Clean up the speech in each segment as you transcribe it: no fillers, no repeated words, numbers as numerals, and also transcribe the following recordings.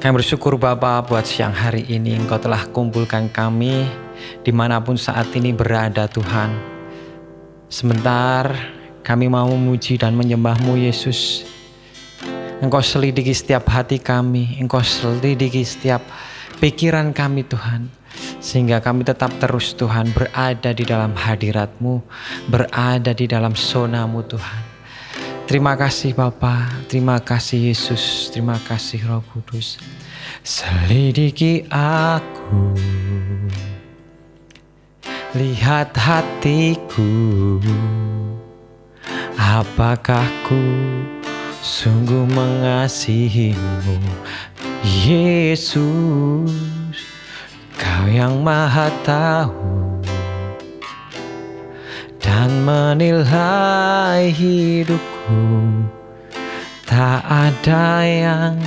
Kami bersyukur Bapa buat siang hari ini Engkau telah kumpulkan kami dimanapun saat ini berada Tuhan. Sebentar kami mau memuji dan menyembah-Mu Yesus. Engkau selidiki setiap hati kami, Engkau selidiki setiap pikiran kami Tuhan. Sehingga kami tetap terus Tuhan berada di dalam hadirat-Mu, berada di dalam zona-Mu Tuhan. Terima kasih Bapa, terima kasih Yesus, terima kasih Roh Kudus. Selidiki aku, lihat hatiku, apakah ku sungguh mengasihi-Mu Yesus, Kau yang Maha Tahu dan menilai hidupku. Tak ada yang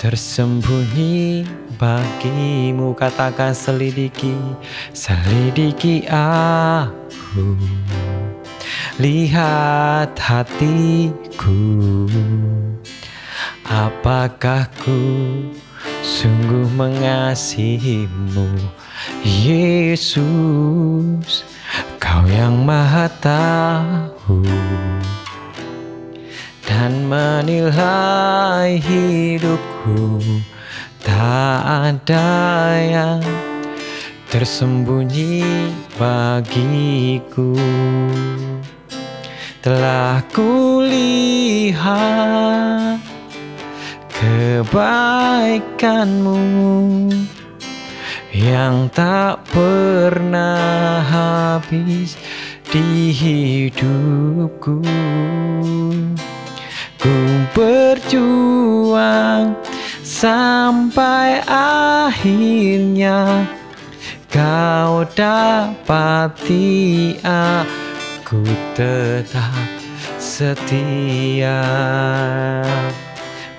tersembunyi bagimu. Katakan selidiki, selidiki aku, lihat hatiku, apakah ku sungguh mengasihi-Mu Yesus, Kau yang Maha Tahu dan menilai hidupku. Tak ada yang tersembunyi bagiku. Telah kulihat kebaikan-Mu yang tak pernah habis di hidupku. Ku berjuang sampai akhirnya Kau dapati aku tetap setia.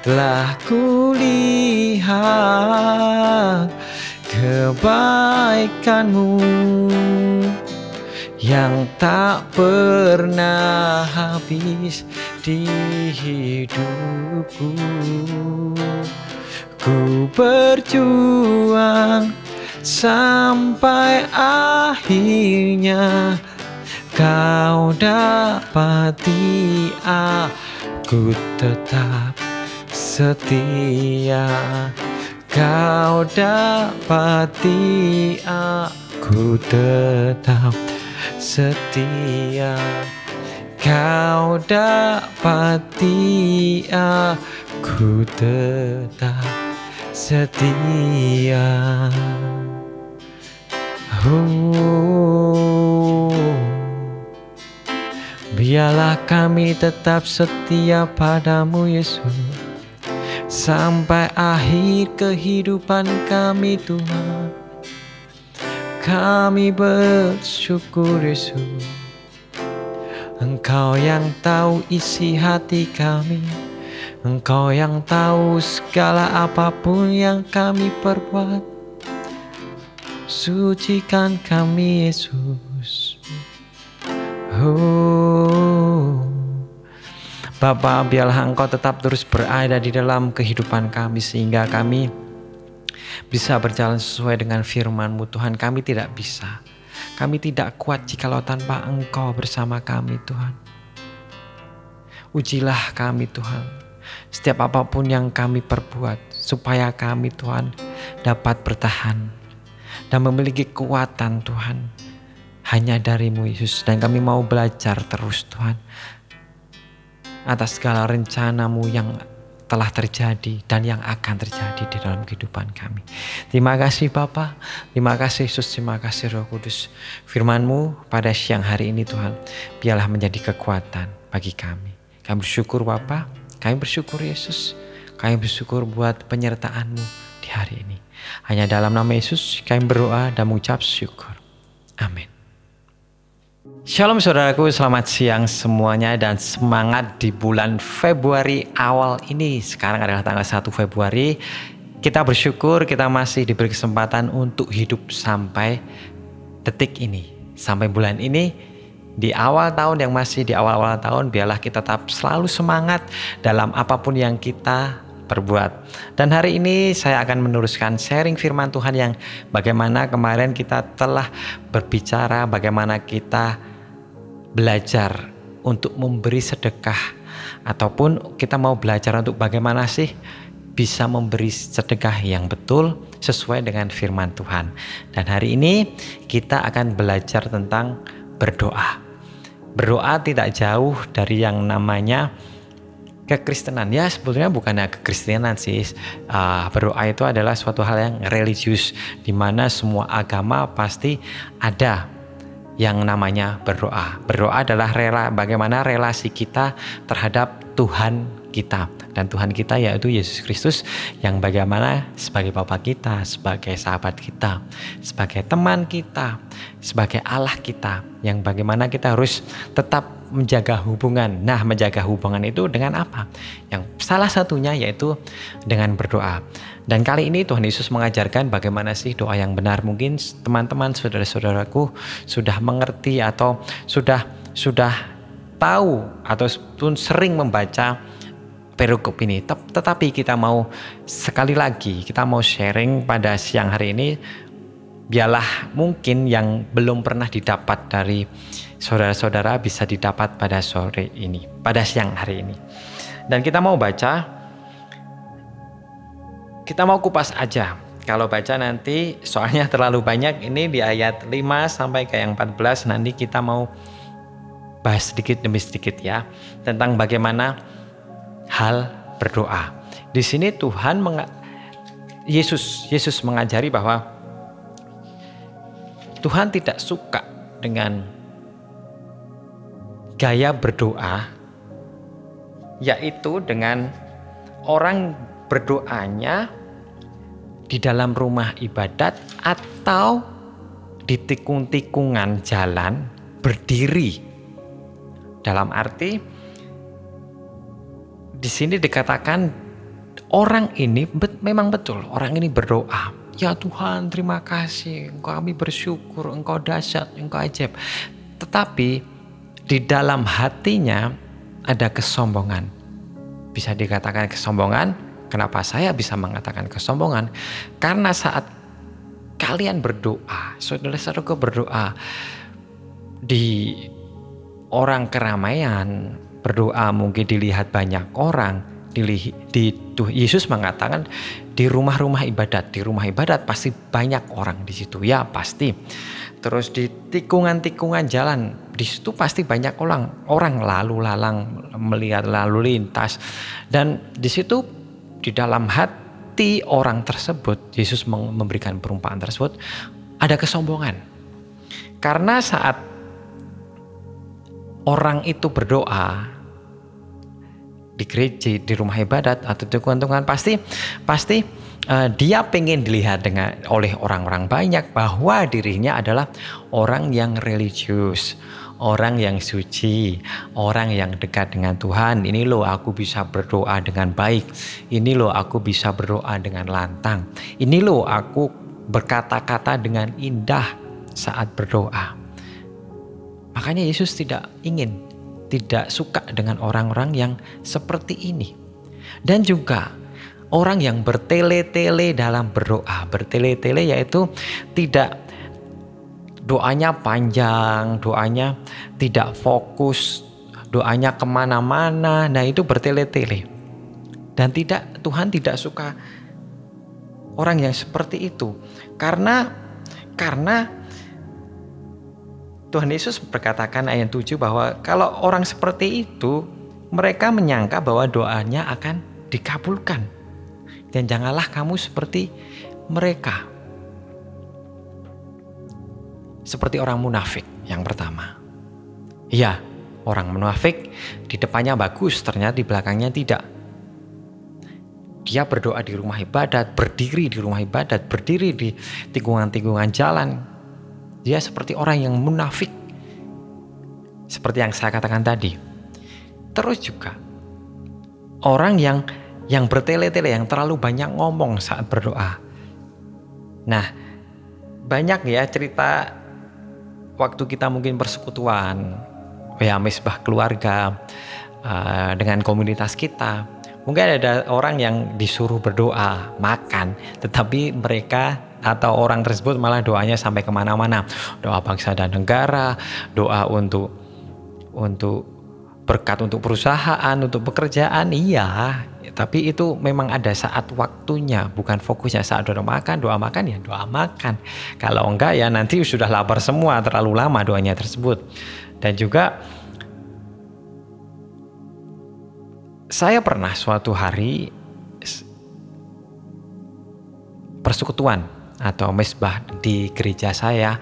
Telah kulihat kebaikan-Mu yang tak pernah habis di hidupku. Ku berjuang sampai akhirnya Kau dapati aku tetap setia. Kau dapati aku tetap setia. Kau dapati aku tetap setia. Biarlah kami tetap setia padamu Yesus, sampai akhir kehidupan kami Tuhan. Kami bersyukur Yesus, Engkau yang tahu isi hati kami, Engkau yang tahu segala apapun yang kami perbuat. Sucikan kami Yesus. Bapa, biarlah Engkau tetap terus berada di dalam kehidupan kami, sehingga kami bisa berjalan sesuai dengan firman-Mu Tuhan. Kami tidak bisa, kami tidak kuat jikalau tanpa Engkau bersama kami Tuhan. Ujilah kami Tuhan, setiap apapun yang kami perbuat, supaya kami Tuhan dapat bertahan dan memiliki kekuatan Tuhan hanya dari-Mu Yesus. Dan kami mau belajar terus Tuhan atas segala rencana-Mu yang telah terjadi dan yang akan terjadi di dalam kehidupan kami. Terima kasih Bapa, terima kasih Yesus, terima kasih Roh Kudus. Firman-Mu pada siang hari ini Tuhan, biarlah menjadi kekuatan bagi kami. Kami bersyukur Bapa, kami bersyukur Yesus, kami bersyukur buat penyertaan-Mu di hari ini. Hanya dalam nama Yesus kami berdoa dan mengucap syukur. Amin. Shalom saudaraku, selamat siang semuanya dan semangat di bulan Februari awal ini. Sekarang adalah tanggal 1 Februari. Kita bersyukur kita masih diberi kesempatan untuk hidup sampai detik ini, sampai bulan ini. Di awal tahun, yang masih di awal-awal tahun, biarlah kita tetap selalu semangat dalam apapun yang kita perbuat. Dan hari ini saya akan meneruskan sharing firman Tuhan yang bagaimana kemarin kita telah berbicara, bagaimana kita belajar untuk memberi sedekah, ataupun kita mau belajar untuk bagaimana sih bisa memberi sedekah yang betul sesuai dengan firman Tuhan. Dan hari ini kita akan belajar tentang berdoa. Berdoa tidak jauh dari yang namanya kekristenan. Ya sebetulnya bukannya kekristenan sih. Berdoa itu adalah suatu hal yang religius, di mana semua agama pasti ada yang namanya berdoa. Berdoa adalah bagaimana relasi kita terhadap Tuhan kita. Dan Tuhan kita yaitu Yesus Kristus, yang bagaimana sebagai Bapa kita, sebagai sahabat kita, sebagai teman kita, sebagai Allah kita, yang bagaimana kita harus tetap menjaga hubungan. Nah, menjaga hubungan itu dengan apa? Yang salah satunya yaitu dengan berdoa. Dan kali ini Tuhan Yesus mengajarkan bagaimana sih doa yang benar. Mungkin teman-teman, saudara-saudaraku sudah mengerti atau sudah tahu ataupun sering membaca perikop ini, tetapi kita mau sekali lagi, kita mau sharing pada siang hari ini, biarlah mungkin yang belum pernah didapat dari saudara-saudara bisa didapat pada sore ini, pada siang hari ini. Dan kita mau baca, kita mau kupas aja. Kalau baca nanti soalnya terlalu banyak, ini di ayat 5 sampai ke yang 14, nanti kita mau bahas sedikit demi sedikit ya, tentang bagaimana hal berdoa. Di sini Yesus mengajari bahwa Tuhan tidak suka dengan gaya berdoa, yaitu dengan orang berdoanya di dalam rumah ibadat atau di tikung-tikungan jalan berdiri. Dalam arti di sini dikatakan orang ini memang betul, orang ini berdoa, ya Tuhan terima kasih, kami bersyukur, Engkau dahsyat, Engkau ajaib. Tetapi di dalam hatinya ada kesombongan. Bisa dikatakan kesombongan. Kenapa saya bisa mengatakan kesombongan? Karena saat kalian berdoa, saudara-saudaraku berdoa di orang keramaian, berdoa mungkin dilihat banyak orang, Yesus mengatakan di rumah-rumah ibadat. Di rumah ibadat pasti banyak orang di situ, ya pasti. Terus di tikungan-tikungan jalan, di situ pasti banyak orang lalu lalang, melihat lalu lintas. Dan di situ di dalam hati orang tersebut, Yesus memberikan perumpamaan tersebut, ada kesombongan. Karena saat orang itu berdoa di gereja, di rumah ibadat atau tikungan-tikungan, pasti dia pengen dilihat oleh orang-orang banyak bahwa dirinya adalah orang yang religius, orang yang suci, orang yang dekat dengan Tuhan. Ini loh aku bisa berdoa dengan baik, ini loh aku bisa berdoa dengan lantang, ini loh aku berkata-kata dengan indah saat berdoa. Makanya Yesus tidak suka dengan orang-orang yang seperti ini. Dan juga orang yang bertele-tele dalam berdoa. Bertele-tele yaitu tidak, doanya panjang, doanya tidak fokus, doanya kemana-mana. Nah itu bertele-tele. Dan Tuhan tidak suka orang yang seperti itu. Karena Tuhan Yesus berkatakan ayat 7 bahwa kalau orang seperti itu, mereka menyangka bahwa doanya akan dikabulkan. Dan janganlah kamu seperti mereka. Seperti orang munafik yang pertama. Iya, orang munafik di depannya bagus, ternyata di belakangnya tidak. Dia berdoa di rumah ibadat, berdiri di rumah ibadat, berdiri di tikungan-tikungan jalan. Dia seperti orang yang munafik. Seperti yang saya katakan tadi. Terus juga orang yang bertele-tele, yang terlalu banyak ngomong saat berdoa. Nah, banyak ya cerita waktu kita mungkin persekutuan, ya misbah keluarga, dengan komunitas kita. Mungkin ada orang yang disuruh berdoa, makan, tetapi mereka atau orang tersebut malah doanya sampai kemana-mana. Doa bangsa dan negara, doa untuk berkat untuk perusahaan, untuk pekerjaan, iya. Tapi itu memang ada saat waktunya, bukan fokusnya saat doa makan ya doa makan. Kalau enggak ya nanti sudah lapar semua, terlalu lama doanya tersebut. Dan juga saya pernah suatu hari persekutuan atau mesbah di gereja saya,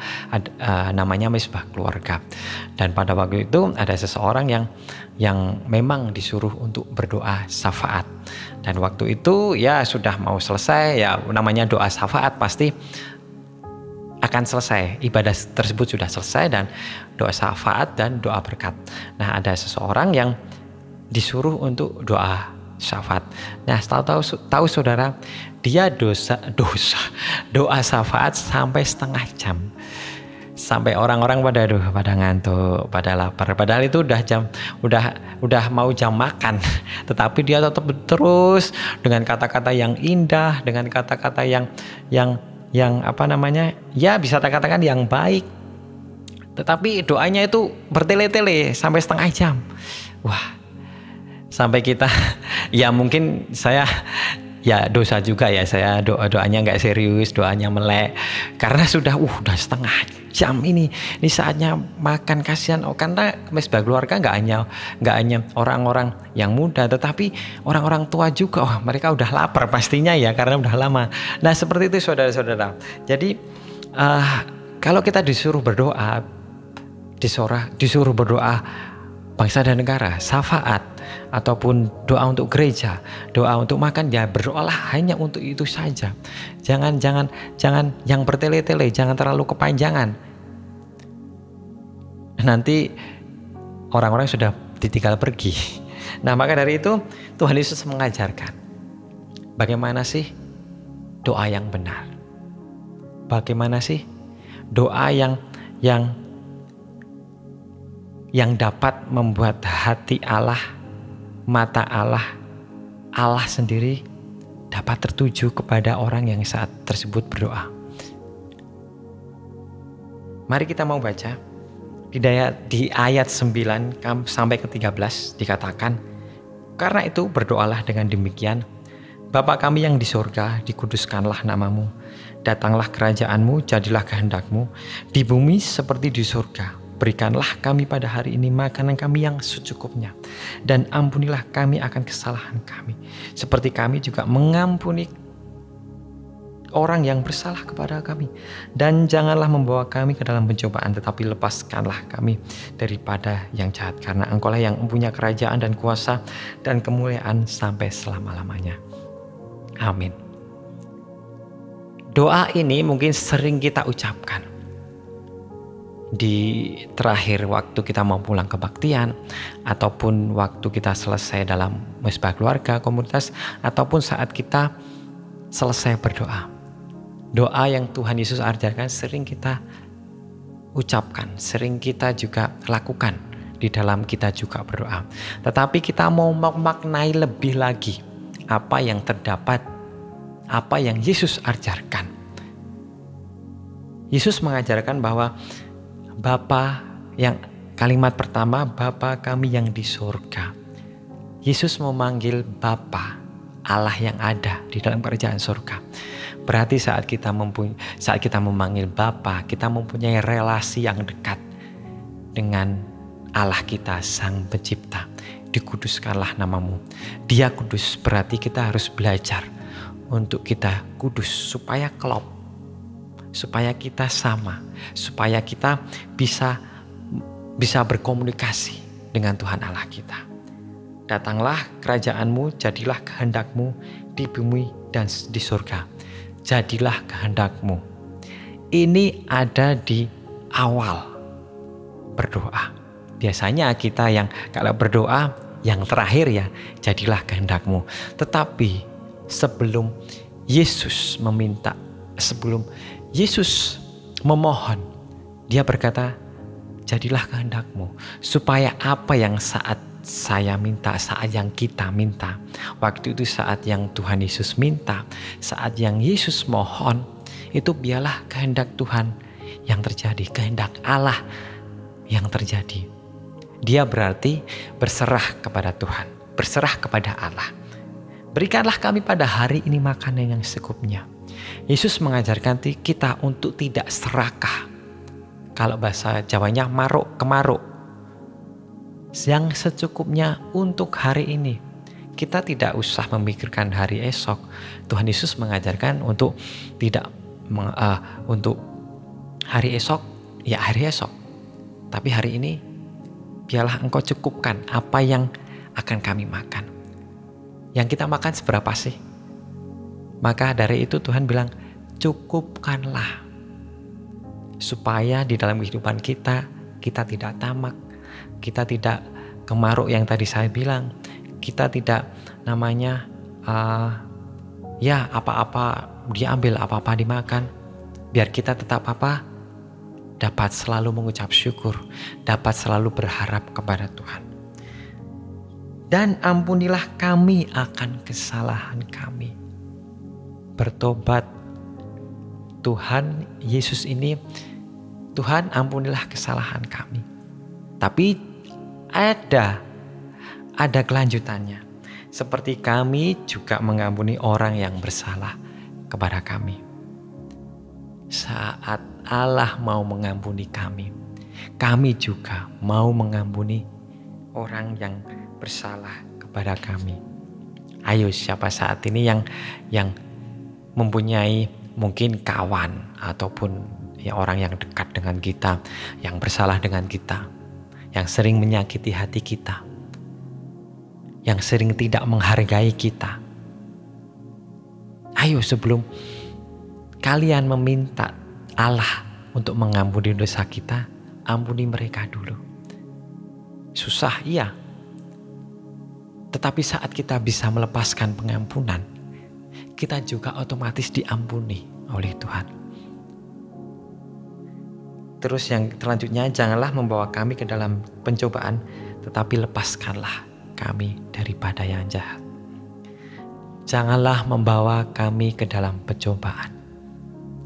namanya mesbah keluarga. Dan pada waktu itu ada seseorang yang memang disuruh untuk berdoa syafaat. Dan waktu itu ya sudah mau selesai, ya namanya doa syafaat pasti akan selesai. Ibadah tersebut sudah selesai dan doa syafaat dan doa berkat. Nah, ada seseorang yang disuruh untuk doa syafaat. Nah, tahu saudara, dia doa syafaat sampai setengah jam. Sampai orang-orang pada ngantuk, pada lapar. Padahal itu udah mau jam makan, tetapi dia tetap terus dengan kata-kata yang indah, dengan kata-kata yang apa namanya? Ya bisa katakan yang baik. Tetapi doanya itu bertele-tele sampai setengah jam. Wah, sampai kita ya mungkin saya ya dosa juga ya, saya doanya nggak serius, doanya melek karena sudah setengah jam ini saatnya makan. Kasihan karena mesbah keluarga nggak hanya orang-orang yang muda, tetapi orang-orang tua juga. Mereka udah lapar pastinya ya karena udah lama. Nah, seperti itu saudara-saudara. Jadi kalau kita disuruh berdoa bangsa dan negara, syafaat, ataupun doa untuk gereja, doa untuk makan, ya berdoalah hanya untuk itu saja. Jangan yang bertele-tele, jangan terlalu kepanjangan. Nanti orang-orang sudah ditinggal pergi. Nah, maka dari itu Tuhan Yesus mengajarkan bagaimana sih doa yang benar. Bagaimana sih doa yang dapat membuat hati Allah, mata Allah sendiri dapat tertuju kepada orang yang saat tersebut berdoa. Mari kita mau baca di ayat 9 sampai ke 13 dikatakan, karena itu berdoalah dengan demikian, Bapa kami yang di surga, dikuduskanlah namamu, datanglah kerajaanmu, jadilah kehendakmu, di bumi seperti di surga. Berikanlah kami pada hari ini makanan kami yang secukupnya, dan ampunilah kami akan kesalahan kami, seperti kami juga mengampuni orang yang bersalah kepada kami. Dan janganlah membawa kami ke dalam pencobaan, tetapi lepaskanlah kami daripada yang jahat, karena Engkau-lah yang mempunyai kerajaan dan kuasa dan kemuliaan sampai selama-lamanya. Amin. Doa ini mungkin sering kita ucapkan di terakhir waktu kita mau pulang kebaktian, ataupun waktu kita selesai dalam mesbah keluarga, komunitas, ataupun saat kita selesai berdoa. Doa yang Tuhan Yesus ajarkan sering kita ucapkan, sering kita juga lakukan di dalam kita juga berdoa. Tetapi kita mau memaknai lebih lagi apa yang terdapat, apa yang Yesus ajarkan. Yesus mengajarkan bahwa Bapa, yang kalimat pertama, Bapa kami yang di surga. Yesus memanggil Bapa, Allah yang ada di dalam kerajaan surga. Berarti saat kita memanggil Bapa, kita mempunyai relasi yang dekat dengan Allah kita, Sang Pencipta. Dikuduskanlah namamu. Dia kudus, berarti kita harus belajar untuk kita kudus supaya klop, supaya kita sama, supaya kita bisa berkomunikasi dengan Tuhan Allah kita. Datanglah kerajaanmu, jadilah kehendakmu di bumi dan di surga. Jadilah kehendakmu. Ini ada di awal berdoa. Biasanya kita yang kalau berdoa yang terakhir ya, jadilah kehendakmu. Tetapi sebelum Yesus memohon, dia berkata, jadilah kehendakmu, supaya apa yang saat saya minta, saat yang kita minta. Waktu itu saat yang Tuhan Yesus minta, saat yang Yesus mohon, itu biarlah kehendak Tuhan yang terjadi, kehendak Allah yang terjadi. Dia berarti berserah kepada Tuhan, berserah kepada Allah. Berikanlah kami pada hari ini makanan yang secukupnya. Yesus mengajarkan kita untuk tidak serakah. Kalau bahasa Jawanya maruk kemaruk. Yang secukupnya untuk hari ini. Kita tidak usah memikirkan hari esok. Tuhan Yesus mengajarkan untuk tidak untuk hari esok, ya hari esok. Tapi hari ini biarlah Engkau cukupkan apa yang akan kami makan. Yang kita makan seberapa sih? Maka dari itu Tuhan bilang, cukupkanlah. Supaya di dalam kehidupan kita tidak tamak. Kita tidak kemaruk yang tadi saya bilang. Kita tidak namanya apa-apa diambil, apa-apa dimakan. Biar kita tetap dapat selalu mengucap syukur, dapat selalu berharap kepada Tuhan. Dan ampunilah kami akan kesalahan kami. Bertobat. Tuhan Yesus ini, Tuhan ampunilah kesalahan kami. Tapi ada kelanjutannya. Seperti kami juga mengampuni orang yang bersalah kepada kami. Saat Allah mau mengampuni kami juga mau mengampuni orang yang bersalah kepada kami. Ayo, siapa saat ini yang mempunyai mungkin kawan ataupun ya orang yang dekat dengan kita, yang bersalah dengan kita, yang sering menyakiti hati kita, yang sering tidak menghargai kita. Ayo, sebelum kalian meminta Allah untuk mengampuni dosa kita, ampuni mereka dulu. Susah, iya. Tetapi saat kita bisa melepaskan pengampunan, kita juga otomatis diampuni oleh Tuhan. Terus yang selanjutnya, janganlah membawa kami ke dalam pencobaan, tetapi lepaskanlah kami daripada yang jahat. Janganlah membawa kami ke dalam pencobaan.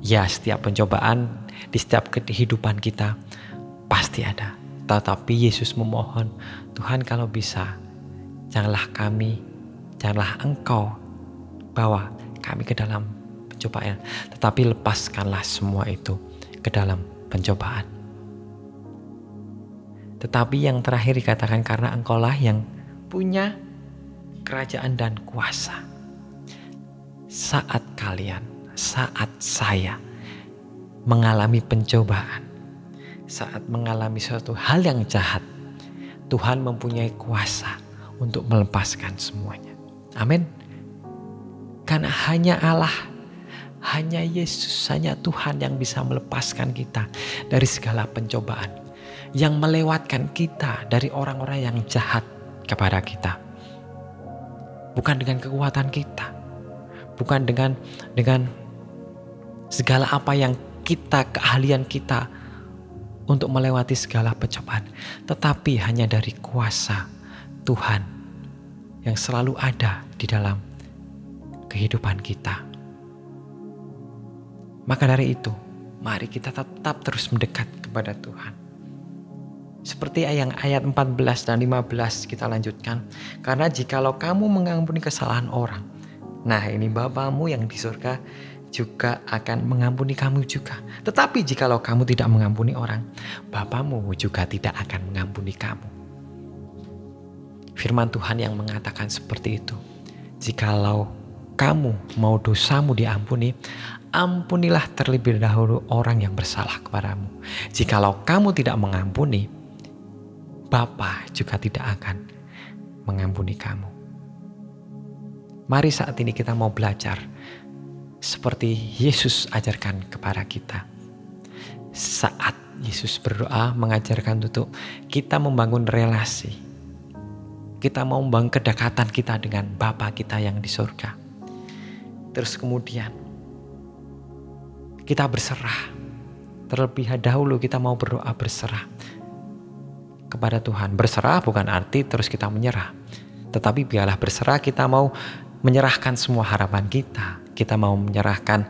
Ya, setiap pencobaan di setiap kehidupan kita pasti ada. Tetapi Yesus memohon, Tuhan kalau bisa, janganlah Engkau bawa kami ke dalam pencobaan, tetapi lepaskanlah semua itu ke dalam pencobaan. Tetapi yang terakhir dikatakan, karena Engkaulah yang punya kerajaan dan kuasa. Saat saya mengalami pencobaan, saat mengalami suatu hal yang jahat, Tuhan mempunyai kuasa untuk melepaskan semuanya. Amin. Karena hanya Allah, hanya Yesus, hanya Tuhan yang bisa melepaskan kita dari segala pencobaan, yang melewatkan kita dari orang-orang yang jahat kepada kita. Bukan dengan kekuatan kita, bukan dengan segala apa yang keahlian kita untuk melewati segala pencobaan, tetapi hanya dari kuasa Tuhan yang selalu ada di dalam kehidupan kita. Maka dari itu, mari kita tetap terus mendekat kepada Tuhan. Seperti ayat 14 dan 15 kita lanjutkan. Karena jikalau kamu mengampuni kesalahan orang, nah ini Bapamu yang di surga juga akan mengampuni kamu juga. Tetapi jikalau kamu tidak mengampuni orang, Bapamu juga tidak akan mengampuni kamu. Firman Tuhan yang mengatakan seperti itu. Jikalau kamu mau dosamu diampuni, ampunilah terlebih dahulu orang yang bersalah kepadamu. Jikalau kamu tidak mengampuni, Bapa juga tidak akan mengampuni kamu. Mari saat ini kita mau belajar seperti Yesus ajarkan kepada kita. Saat Yesus berdoa mengajarkan untuk kita membangun relasi. Kita mau membangun kedekatan kita dengan Bapa kita yang di surga. Terus kemudian kita berserah. Terlebih dahulu kita mau berdoa berserah. kepada Tuhan. Berserah bukan arti terus kita menyerah. Tetapi biarlah berserah, kita mau menyerahkan semua harapan kita. Kita mau menyerahkan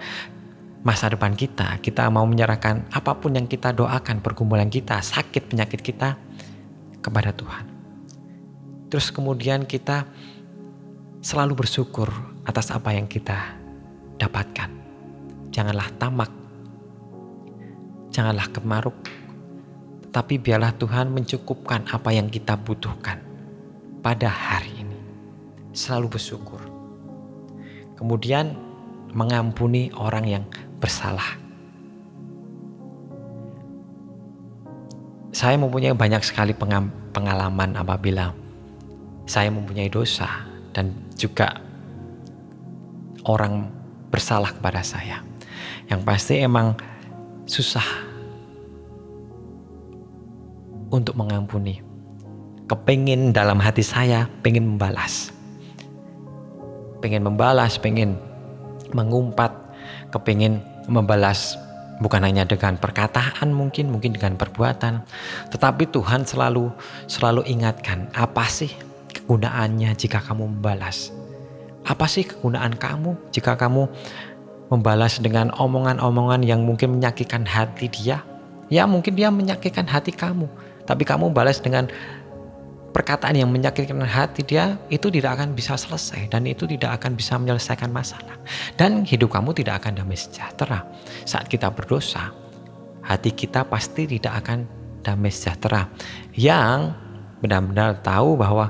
masa depan kita. Kita mau menyerahkan apapun yang kita doakan, pergumulan kita, sakit, penyakit kita kepada Tuhan. Terus kemudian kita selalu bersyukur atas apa yang kita dapatkan. Janganlah tamak. Janganlah kemaruk. Tetapi biarlah Tuhan mencukupkan apa yang kita butuhkan pada hari ini. Selalu bersyukur. Kemudian mengampuni orang yang bersalah. Saya mempunyai banyak sekali pengalaman apabila saya mempunyai dosa dan juga orang bersalah kepada saya. Yang pasti emang susah untuk mengampuni. Kepingin dalam hati saya, pengen membalas. Pengen membalas, pengen mengumpat, kepingin membalas bukan hanya dengan perkataan mungkin dengan perbuatan. Tetapi Tuhan selalu ingatkan, apa sih kegunaannya jika kamu membalas? Apa sih kegunaan kamu jika kamu membalas dengan omongan-omongan yang mungkin menyakitkan hati dia? Ya mungkin dia menyakitkan hati kamu, tapi kamu balas dengan perkataan yang menyakitkan hati dia, itu tidak akan bisa selesai dan itu tidak akan bisa menyelesaikan masalah. Dan hidup kamu tidak akan damai sejahtera. Saat kita berdosa, hati kita pasti tidak akan damai sejahtera. Yang benar-benar tahu bahwa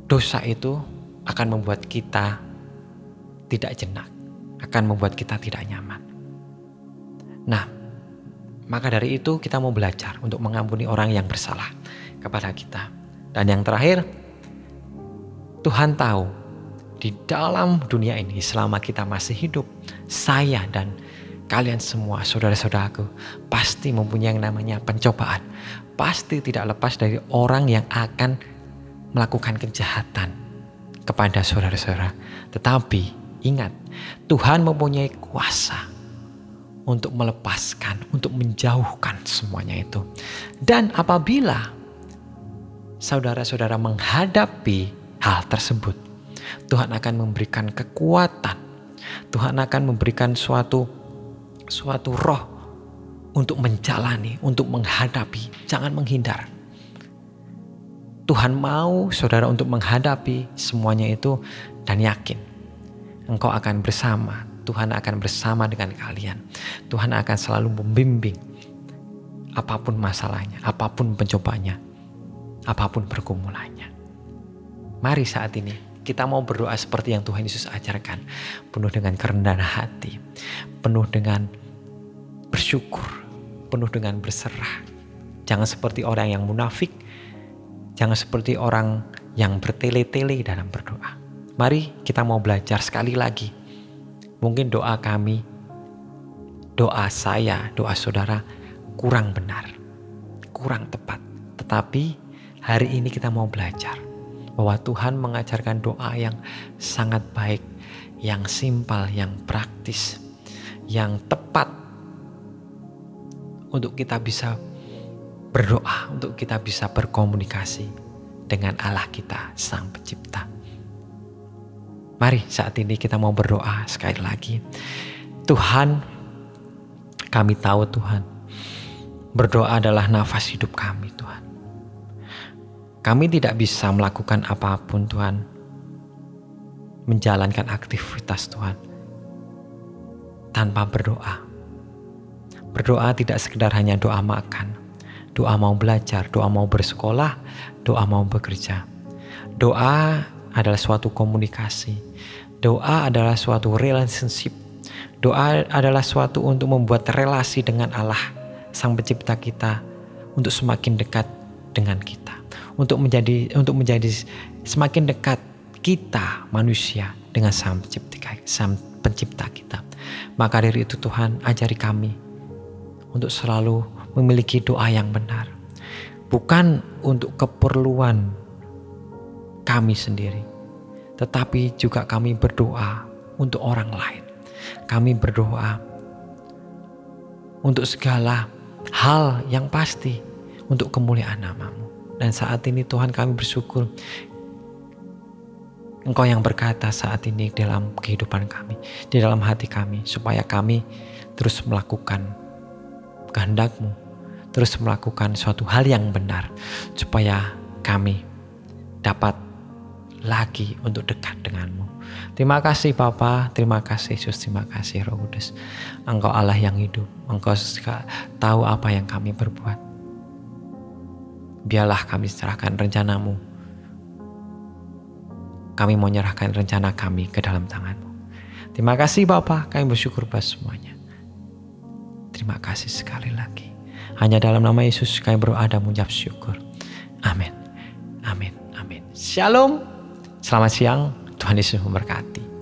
dosa itu akan membuat kita tidak jenak, akan membuat kita tidak nyaman. Nah, maka dari itu kita mau belajar untuk mengampuni orang yang bersalah kepada kita. Dan yang terakhir, Tuhan tahu di dalam dunia ini selama kita masih hidup, saya dan kalian semua saudara-saudaraku pasti mempunyai yang namanya pencobaan. Pasti tidak lepas dari orang yang akan melakukan kejahatan kepada saudara-saudara. Tetapi ingat, Tuhan mempunyai kuasa untuk melepaskan, untuk menjauhkan semuanya itu. Dan apabila saudara-saudara menghadapi hal tersebut, Tuhan akan memberikan kekuatan. Tuhan akan memberikan suatu roh untuk menjalani, untuk menghadapi. Jangan menghindar. Tuhan mau saudara untuk menghadapi semuanya itu dan yakin engkau akan bersama. Tuhan akan bersama dengan kalian. Tuhan akan selalu membimbing apapun masalahnya, apapun pencobaannya, apapun pergumulannya. Mari saat ini kita mau berdoa seperti yang Tuhan Yesus ajarkan. Penuh dengan kerendahan hati, penuh dengan bersyukur, penuh dengan berserah. Jangan seperti orang yang munafik, jangan seperti orang yang bertele-tele dalam berdoa. Mari kita mau belajar sekali lagi. Mungkin doa kami, doa saya, doa saudara kurang benar, kurang tepat. Tetapi hari ini kita mau belajar bahwa Tuhan mengajarkan doa yang sangat baik, yang simpel, yang praktis, yang tepat untuk kita bisa berdoa, untuk kita bisa berkomunikasi dengan Allah kita, Sang Pencipta. Mari saat ini kita mau berdoa sekali lagi. Tuhan, kami tahu Tuhan, berdoa adalah nafas hidup kami Tuhan. Kami tidak bisa melakukan apapun Tuhan, menjalankan aktivitas Tuhan tanpa berdoa. Berdoa tidak sekedar hanya doa makan, doa mau belajar, doa mau bersekolah, doa mau bekerja. Doa adalah suatu komunikasi. Doa adalah suatu relationship. Doa adalah suatu untuk membuat relasi dengan Allah, Sang Pencipta kita, untuk semakin dekat dengan kita. Untuk menjadi semakin dekat kita manusia dengan Sang Pencipta kita. Maka dari itu Tuhan, ajari kami untuk selalu memiliki doa yang benar. Bukan untuk keperluan kami sendiri, tetapi juga kami berdoa untuk orang lain. Kami berdoa untuk segala hal yang pasti, untuk kemuliaan nama-Mu. Dan saat ini Tuhan kami bersyukur Engkau yang berkata saat ini dalam kehidupan kami, di dalam hati kami, supaya kami terus melakukan kehendak-Mu, terus melakukan suatu hal yang benar, supaya kami dapat lagi untuk dekat dengan-Mu. Terima kasih Bapa, terima kasih Yesus, terima kasih Roh Kudus. Engkau Allah yang hidup, Engkau tahu apa yang kami berbuat. Biarlah kami serahkan rencana-Mu. Kami mau menyerahkan rencana kami ke dalam tangan-Mu. Terima kasih Bapa, kami bersyukur atas semuanya. Terima kasih sekali lagi. Hanya dalam nama Yesus kami berdoa dan mengucap syukur. Amin. Amin. Amin. Shalom. Selamat siang. Tuhan Yesus memberkati.